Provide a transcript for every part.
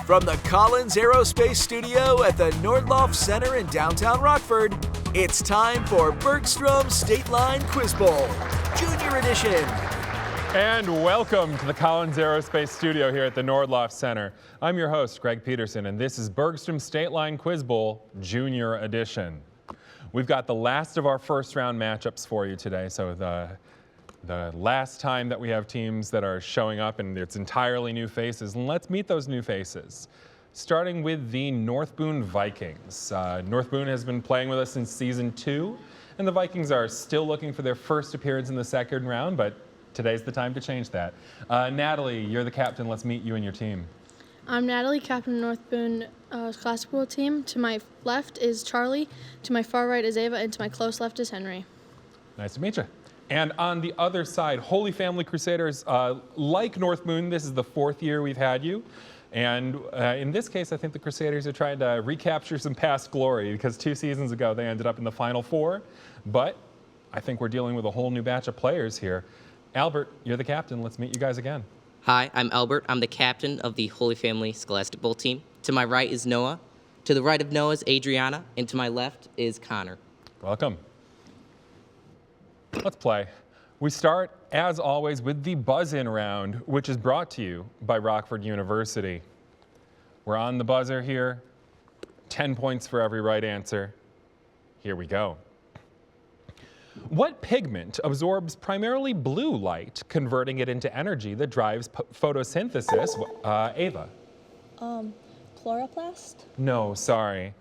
From the Collins Aerospace Studio at the Nordloff Center in downtown Rockford, it's time for Bergstrom State Line Quiz Bowl, Junior Edition. And welcome to the Collins Aerospace Studio here at the Nordloff Center. I'm your host, Greg Peterson, and this is Bergstrom State Line Quiz Bowl, Junior Edition. We've got the last of our first round matchups for you today, so the last time that we have teams that are showing up and it's entirely new faces, and let's meet those new faces. Starting with the North Boone Vikings. North Boone has been playing with us since season 2, and the Vikings are still looking for their first appearance in the second round, but today's the time to change that. Natalie, you're the captain. Let's meet you and your team. I'm Natalie, captain of North Boone Classic Bowl team. To my left is Charlie, to my far right is Ava, and to my close left is Henry. Nice to meet you. And on the other side, Holy Family Crusaders, like North Boone, this is the 4th year we've had you. And in this case, I think the Crusaders are trying to recapture some past glory because 2 seasons ago they ended up in the Final Four. But I think we're dealing with a whole new batch of players here. Albert, you're the captain. Let's meet you guys again. Hi, I'm Albert. I'm the captain of the Holy Family Scholastic Bowl team. To my right is Noah. To the right of Noah is Adriana. And to my left is Connor. Welcome. Let's play. We start, as always, with the buzz-in round, which is brought to you by Rockford University. We're on the buzzer here. 10 points for every right answer. Here we go. What pigment absorbs primarily blue light, converting it into energy that drives photosynthesis? Ava? Chloroplast? No, sorry.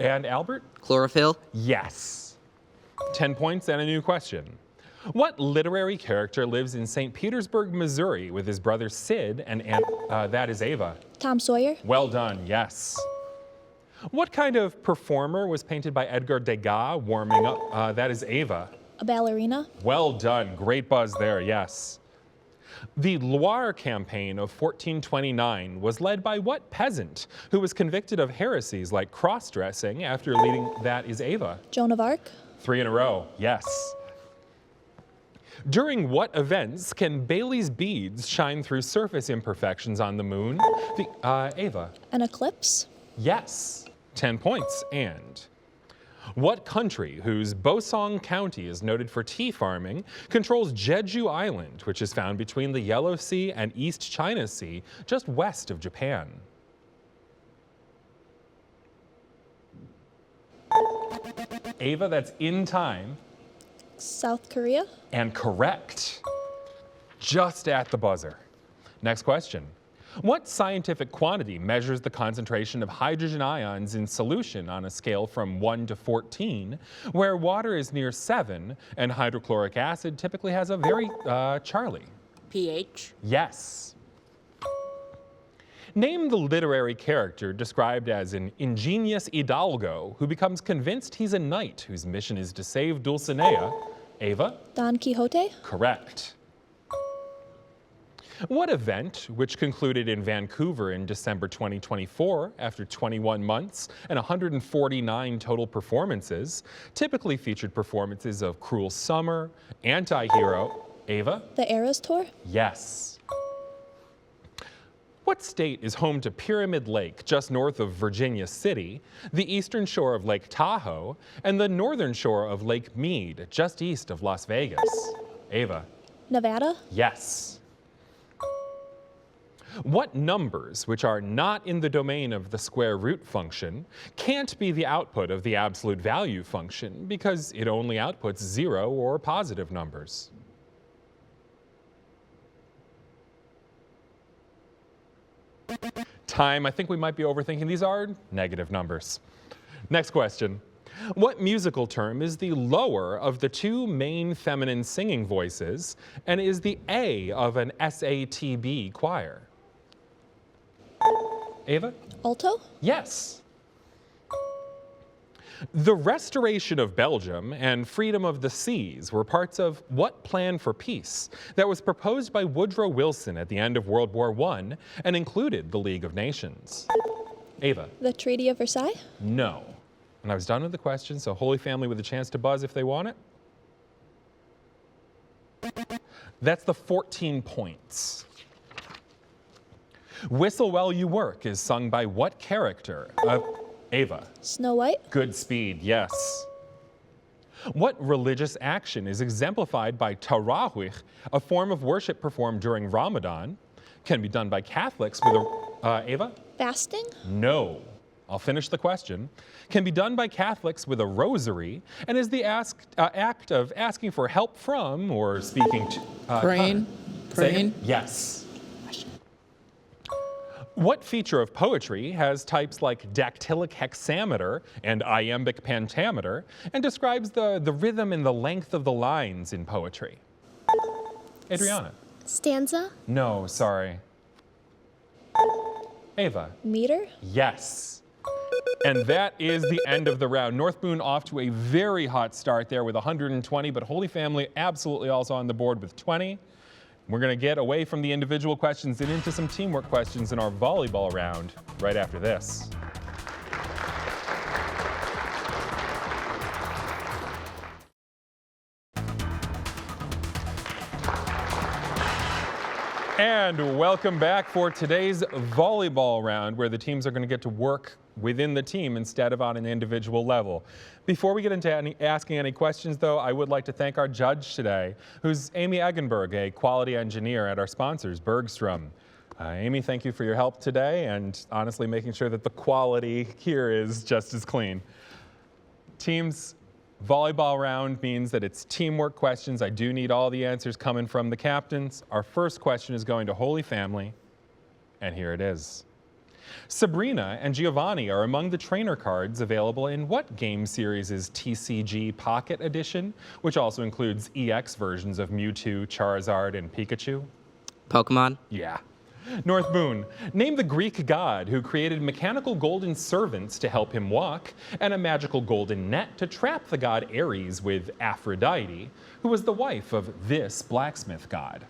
And Albert? Chlorophyll? Yes. 10 points and a new question. What literary character lives in St. Petersburg, Missouri with his brother Sid and that is Ava? Tom Sawyer? Well done, yes. What kind of performer was painted by Edgar Degas warming up? That is Ava. A ballerina? Well done, great buzz there, yes. The Loire campaign of 1429 was led by what peasant who was convicted of heresies like cross-dressing after leading? That is Ava. Joan of Arc? 3 in a row, yes. During what events can Bailey's beads shine through surface imperfections on the moon? Ava. An eclipse? Yes, 10 points. And what country, whose Bosong County is noted for tea farming, controls Jeju Island, which is found between the Yellow Sea and East China Sea, just west of Japan? Ava, that's in time. South Korea? And correct. Just at the buzzer. Next question. What scientific quantity measures the concentration of hydrogen ions in solution on a scale from 1 to 14, where water is near 7 and hydrochloric acid typically has a very, Charlie? pH? Yes. Name the literary character described as an ingenious hidalgo who becomes convinced he's a knight whose mission is to save Dulcinea. Ava? Don Quixote? Correct. What event, which concluded in Vancouver in December 2024 after 21 months and 149 total performances, typically featured performances of Cruel Summer, Anti-Hero? Ava? The Eras Tour? Yes. What state is home to Pyramid Lake, just north of Virginia City, the eastern shore of Lake Tahoe, and the northern shore of Lake Mead, just east of Las Vegas? Ava? Nevada? Yes. What numbers, which are not in the domain of the square root function, can't be the output of the absolute value function because it only outputs 0 or positive numbers? Time, I think we might be overthinking. These are negative numbers. Next question. What musical term is the lower of the 2 main feminine singing voices and is the A of an SATB choir? Ava? Alto? Yes. The restoration of Belgium and freedom of the seas were parts of what plan for peace that was proposed by Woodrow Wilson at the end of World War I and included the League of Nations? Ava? The Treaty of Versailles? No. And I was done with the question, so Holy Family with a chance to buzz if they want it. That's the 14 points. Whistle While You Work is sung by what character? Ava. Snow White. Good speed, yes. What religious action is exemplified by tarawih, a form of worship performed during Ramadan, can be done by Catholics with a, Ava? Fasting. No. I'll finish the question. Can be done by Catholics with a rosary and is the act of asking for help from or speaking to. Praying. Praying. Yes. What feature of poetry has types like dactylic hexameter and iambic pentameter and describes the rhythm and the length of the lines in poetry? Adriana. Stanza. No, sorry. Ava. Meter. Yes. And that is the end of the round. North Boone off to a very hot start there with 120, but Holy Family absolutely also on the board with 20. We're going to get away from the individual questions and into some teamwork questions in our volleyball round right after this. And welcome back for today's volleyball round, where the teams are going to get to work within the team instead of on an individual level. Before we get into asking any questions, though, I would like to thank our judge today, who's Amy Eggenberg, a quality engineer at our sponsors, Bergstrom. Amy, thank you for your help today and honestly making sure that the quality here is just as clean. Teams, volleyball round means that it's teamwork questions. I do need all the answers coming from the captains. Our first question is going to Holy Family, and here it is. Sabrina and Giovanni are among the trainer cards available in what game series' TCG Pocket Edition, which also includes EX versions of Mewtwo, Charizard, and Pikachu? Pokemon. Yeah. North Boone, name the Greek god who created mechanical golden servants to help him walk and a magical golden net to trap the god Ares with Aphrodite, who was the wife of this blacksmith god.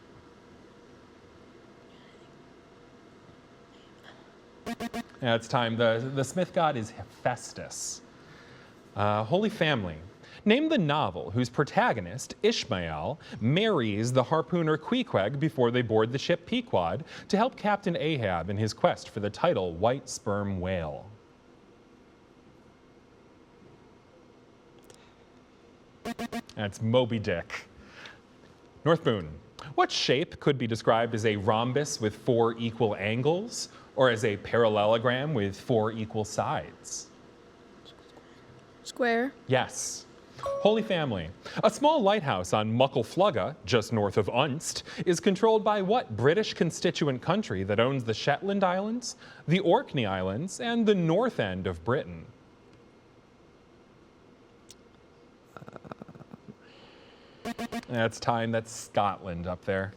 Now it's time. The smith god is Hephaestus. Holy Family, name the novel whose protagonist, Ishmael, marries the harpooner Queequeg before they board the ship Pequod to help Captain Ahab in his quest for the title White Sperm Whale. That's Moby Dick. North Boone, what shape could be described as a rhombus with 4 equal angles, or as a parallelogram with 4 equal sides? Square. Yes. Holy Family, a small lighthouse on Muckleflugga, just north of Unst, is controlled by what British constituent country that owns the Shetland Islands, the Orkney Islands, and the north end of Britain? That's time. That's Scotland up there.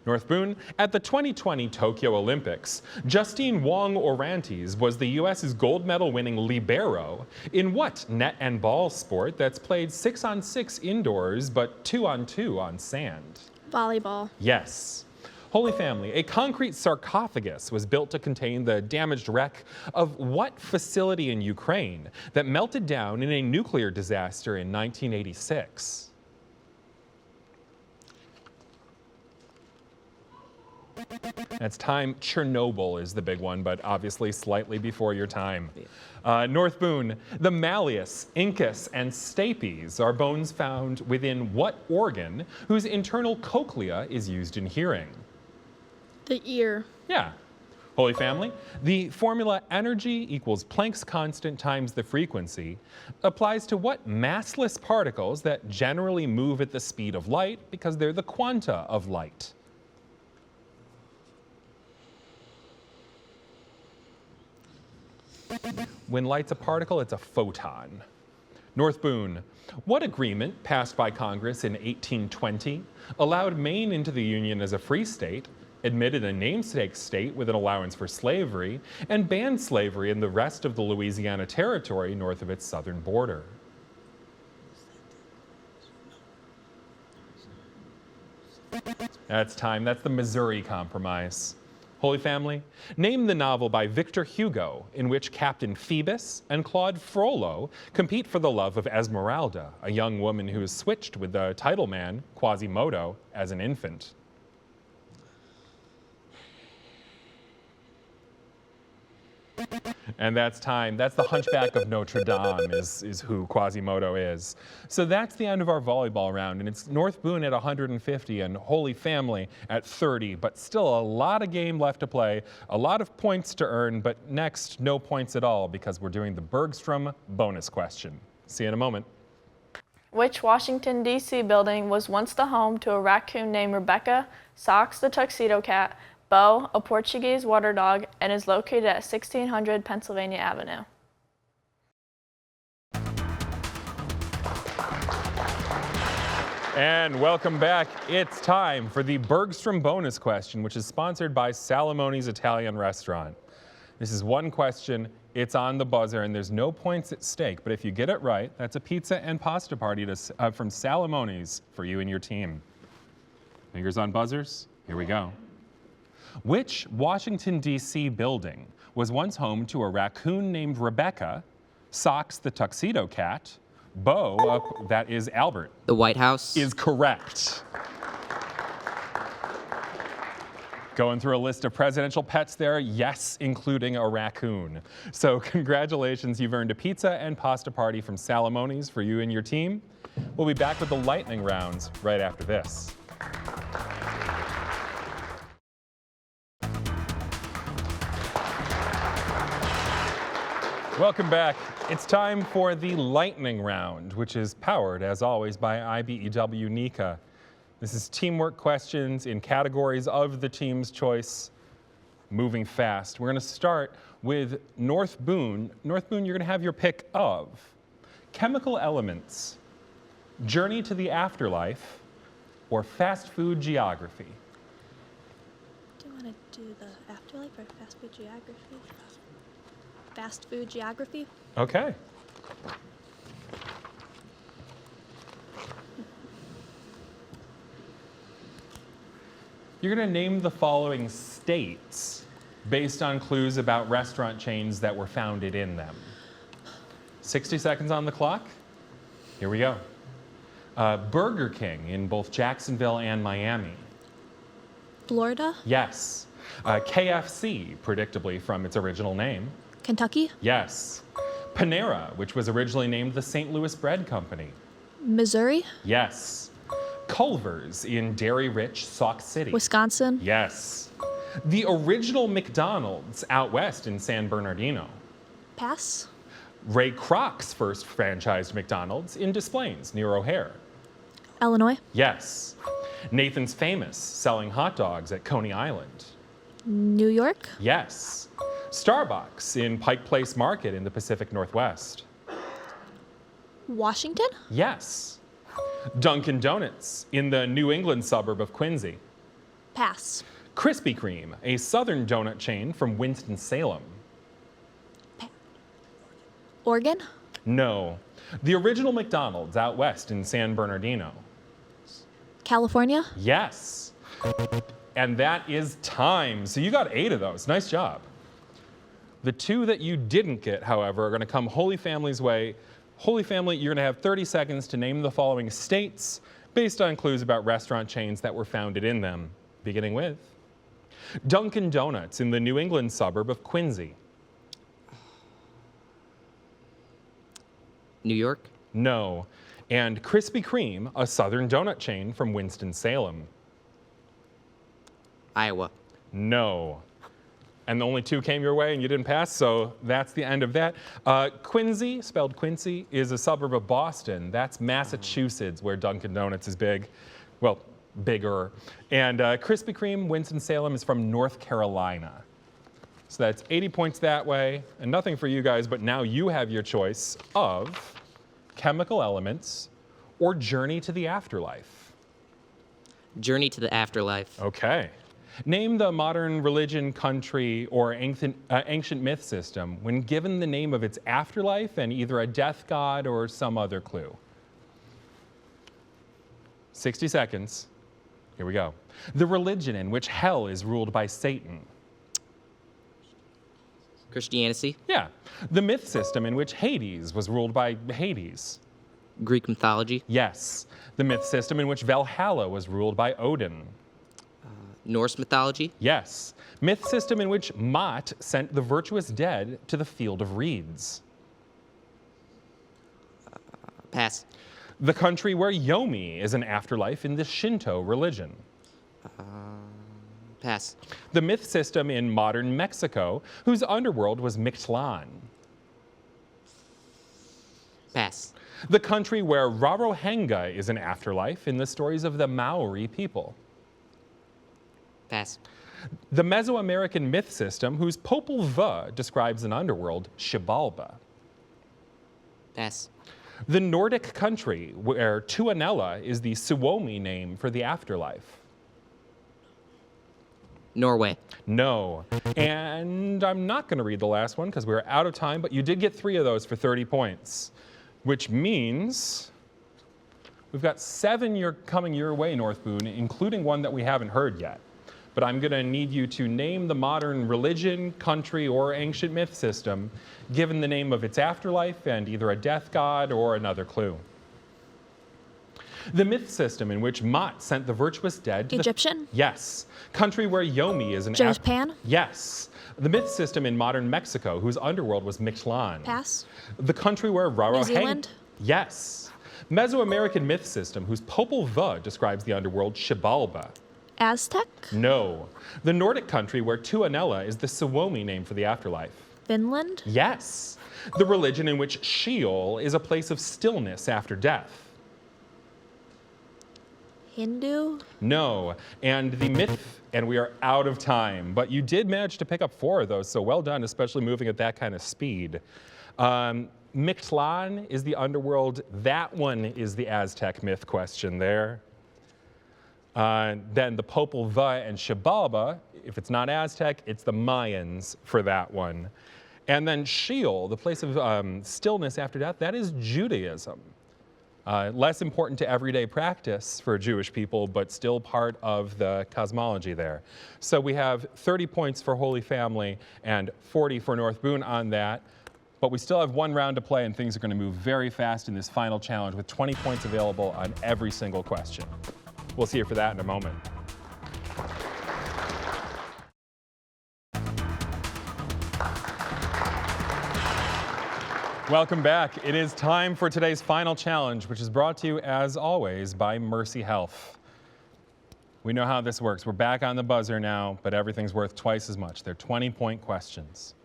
North Boone, at the 2020 Tokyo Olympics, Justine Wong-Orantes was the U.S.'s gold medal winning libero in what net and ball sport that's played 6-on-6 indoors but 2-on-2 on sand? Volleyball. Yes. Holy Family, a concrete sarcophagus was built to contain the damaged wreck of what facility in Ukraine that melted down in a nuclear disaster in 1986? That's time. Chernobyl is the big one, but obviously slightly before your time. North Boone, the malleus, incus, and stapes are bones found within what organ whose internal cochlea is used in hearing? The ear. Yeah. Holy Family, the formula energy equals Planck's constant times the frequency applies to what massless particles that generally move at the speed of light because they're the quanta of light? When light's a particle, it's a photon. North Boone, what agreement passed by Congress in 1820 allowed Maine into the Union as a free state, admitted a namesake state with an allowance for slavery, and banned slavery in the rest of the Louisiana Territory north of its southern border? That's time. That's the Missouri Compromise. Holy Family, name the novel by Victor Hugo in which Captain Phoebus and Claude Frollo compete for the love of Esmeralda, a young woman who is switched with the title man, Quasimodo, as an infant. And that's time. That's the Hunchback of Notre Dame is who Quasimodo is. So that's the end of our volleyball round. And it's North Boone at 150 and Holy Family at 30. But still a lot of game left to play, a lot of points to earn. But next, no points at all because we're doing the Bergstrom bonus question. See you in a moment. Which Washington, D.C. building was once the home to a raccoon named Rebecca, Socks the tuxedo cat, Bo, a Portuguese water dog, and is located at 1600 Pennsylvania Avenue? And welcome back. It's time for the Bergstrom bonus question, which is sponsored by Salomone's Italian Restaurant. This is one question, it's on the buzzer, and there's no points at stake. But if you get it right, that's a pizza and pasta party from Salomone's for you and your team. Fingers on buzzers, here we go. Which Washington, D.C. building was once home to a raccoon named Rebecca, Socks the tuxedo cat, Bo, that is Albert. The White House. Is correct. Going through a list of presidential pets there, yes, including a raccoon. So congratulations, you've earned a pizza and pasta party from Salomone's for you and your team. We'll be back with the lightning rounds right after this. Welcome back. It's time for the lightning round, which is powered, as always, by IBEW NECA. This is teamwork questions in categories of the team's choice, moving fast. We're going to start with North Boone. North Boone, you're going to have your pick of chemical elements, journey to the afterlife, or fast food geography. Do you want to do the afterlife or fast food geography? Fast food geography. Okay. You're going to name the following states based on clues about restaurant chains that were founded in them. 60 seconds on the clock. Here we go. Burger King in both Jacksonville and Miami. Florida. Yes. KFC, predictably from its original name. Kentucky. Yes. Panera, which was originally named the St. Louis Bread Company. Missouri. Yes. Culver's in dairy-rich Sauk City. Wisconsin. Yes. The original McDonald's out west in San Bernardino. Pass. Ray Kroc's first franchised McDonald's in Des Plaines, near O'Hare. Illinois. Yes. Nathan's Famous, selling hot dogs at Coney Island. New York. Yes. Starbucks in Pike Place Market in the Pacific Northwest. Washington. Yes. Dunkin' Donuts in the New England suburb of Quincy. Pass. Krispy Kreme, a southern donut chain from Winston-Salem. Oregon. No. The original McDonald's out west in San Bernardino. California. Yes. And that is time. So you got 8 of those. Nice job. The 2 that you didn't get, however, are going to come Holy Family's way. Holy Family, you're going to have 30 seconds to name the following states based on clues about restaurant chains that were founded in them, beginning with Dunkin' Donuts in the New England suburb of Quincy. New York. No. And Krispy Kreme, a southern donut chain from Winston-Salem. Iowa. No. And the only 2 came your way and you didn't pass, so that's the end of that. Quincy, spelled Quincy, is a suburb of Boston. That's Massachusetts, where Dunkin' Donuts is big. Well, bigger. And Krispy Kreme, Winston-Salem, is from North Carolina. So that's 80 points that way, and nothing for you guys, but now you have your choice of chemical elements or journey to the afterlife. Journey to the afterlife. Okay. Name the modern religion, country, or ancient myth system when given the name of its afterlife and either a death god or some other clue. 60 seconds. Here we go. The religion in which hell is ruled by Satan. Christianity. Yeah. The myth system in which Hades was ruled by Hades. Greek mythology. Yes. The myth system in which Valhalla was ruled by Odin. Norse mythology. Yes. Myth system in which Mott sent the virtuous dead to the field of reeds. Pass. The country where Yomi is an afterlife in the Shinto religion. Pass. The myth system in modern Mexico, whose underworld was Mictlan. Pass. The country where Rarohenga is an afterlife in the stories of the Maori people. Pass. The Mesoamerican myth system, whose Popol Vuh describes an underworld, Xibalba. Pass. The Nordic country where Tuonela is the Suomi name for the afterlife. Norway. No. And I'm not going to read the last one because we're out of time, but you did get 3 of those for 30 points, which means we've got 7 coming your way, North Boone, including one that we haven't heard yet. But I'm going to need you to name the modern religion, country, or ancient myth system, given the name of its afterlife and either a death god or another clue. The myth system in which Mott sent the virtuous dead to Egyptian? Yes. Country where Yomi is an Japan? Yes. The myth system in modern Mexico, whose underworld was Mictlan. Pass. The country where New Zealand? Yes. Mesoamerican myth system, whose Popol Vuh describes the underworld, Xibalba. Aztec? No. The Nordic country where Tuonela is the Suomi name for the afterlife. Finland? Yes. The religion in which Sheol is a place of stillness after death. Hindu? No. And the myth, and we are out of time, but you did manage to pick up 4 of those, so well done, especially moving at that kind of speed. Mictlan is the underworld. That one is the Aztec myth question there. Then the Popol Vuh and Xibalba, if it's not Aztec, it's the Mayans for that one. And then Sheol, the place of stillness after death, that is Judaism. Less important to everyday practice for Jewish people, but still part of the cosmology there. So we have 30 points for Holy Family and 40 for North Boone on that. But we still have 1 round to play, and things are going to move very fast in this final challenge with 20 points available on every single question. We'll see you for that in a moment. Welcome back. It is time for today's final challenge, which is brought to you, as always, by Mercy Health. We know how this works. We're back on the buzzer now, but everything's worth twice as much. They're 20-point questions.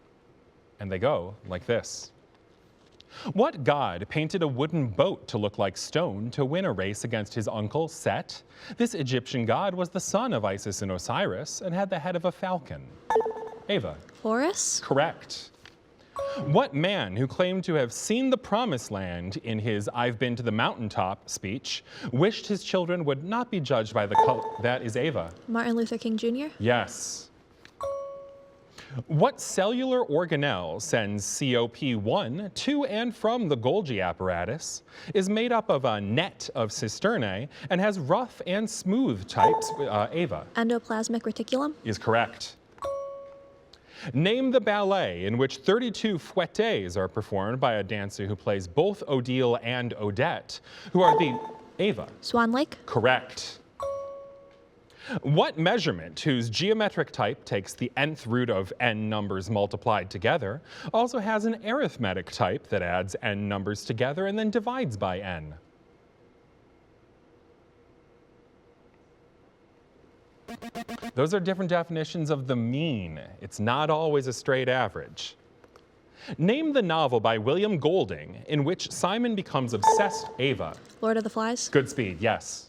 And they go like this. What god painted a wooden boat to look like stone to win a race against his uncle, Set? This Egyptian god was the son of Isis and Osiris and had the head of a falcon. Ava. Horus? Correct. What man who claimed to have seen the promised land in his "I've been to the mountaintop" speech wished his children would not be judged by the color? That is Ava. Martin Luther King Jr.? Yes. What cellular organelle sends COP1 to and from the Golgi apparatus, is made up of a net of cisternae, and has rough and smooth types? Ava. Endoplasmic reticulum? Is correct. Name the ballet in which 32 fouettes are performed by a dancer who plays both Odile and Odette, who are the... Ava. Swan Lake? Correct. What measurement whose geometric type takes the nth root of n numbers multiplied together also has an arithmetic type that adds n numbers together and then divides by n? Those are different definitions of the mean. It's not always a straight average. Name the novel by William Golding in which Simon becomes obsessed. Ava. Lord of the Flies? Good speed, yes.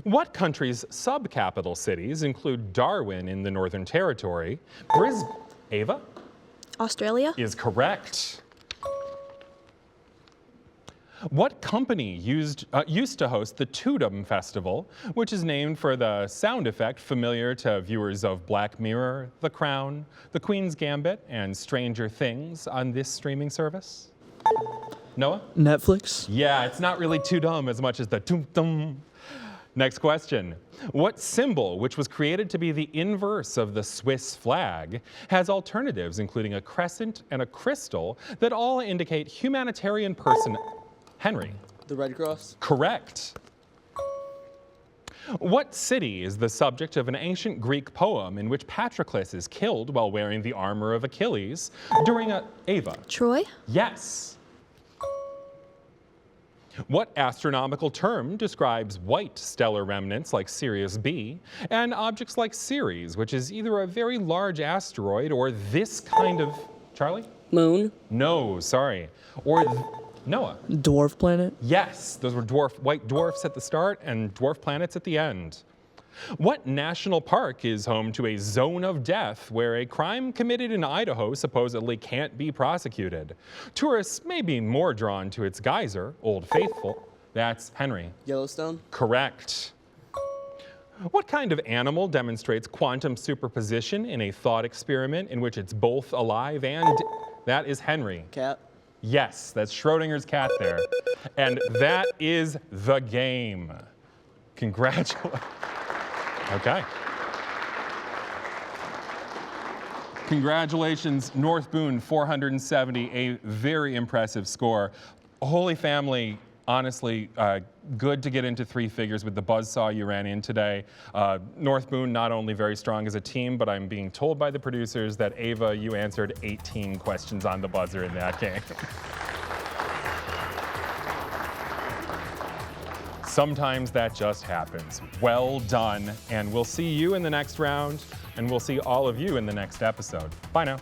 What country's sub-capital cities include Darwin in the Northern Territory? Ava? Australia? Is correct. What company used to host the Toodum Festival, which is named for the sound effect familiar to viewers of Black Mirror, The Crown, The Queen's Gambit, and Stranger Things on this streaming service? Noah? Netflix? Yeah, it's not really Toodum as much as the toom-tum. Next question. What symbol, which was created to be the inverse of the Swiss flag, has alternatives including a crescent and a crystal that all indicate humanitarian person... Henry. The Red Cross? Correct. What city is the subject of an ancient Greek poem in which Patroclus is killed while wearing the armor of Achilles during Ava? Troy? Yes. What astronomical term describes white stellar remnants like Sirius B and objects like Ceres, which is either a very large asteroid or this kind of, Charlie? Moon. No, sorry. Or Noah? Dwarf planet? Yes, those were white dwarfs at the start and dwarf planets at the end. What national park is home to a zone of death where a crime committed in Idaho supposedly can't be prosecuted? Tourists may be more drawn to its geyser, Old Faithful. That's Henry. Yellowstone. Correct. What kind of animal demonstrates quantum superposition in a thought experiment in which it's both alive and... That is Henry. Cat. Yes, that's Schrodinger's cat there. And that is the game. Congratulations. Okay. Congratulations, North Boone, 470, a very impressive score. Holy Family, honestly, good to get into three figures with the buzzsaw you ran in today. North Boone, not only very strong as a team, but I'm being told by the producers that Ava, you answered 18 questions on the buzzer in that game. Sometimes that just happens. Well done, and we'll see you in the next round, and we'll see all of you in the next episode. Bye now.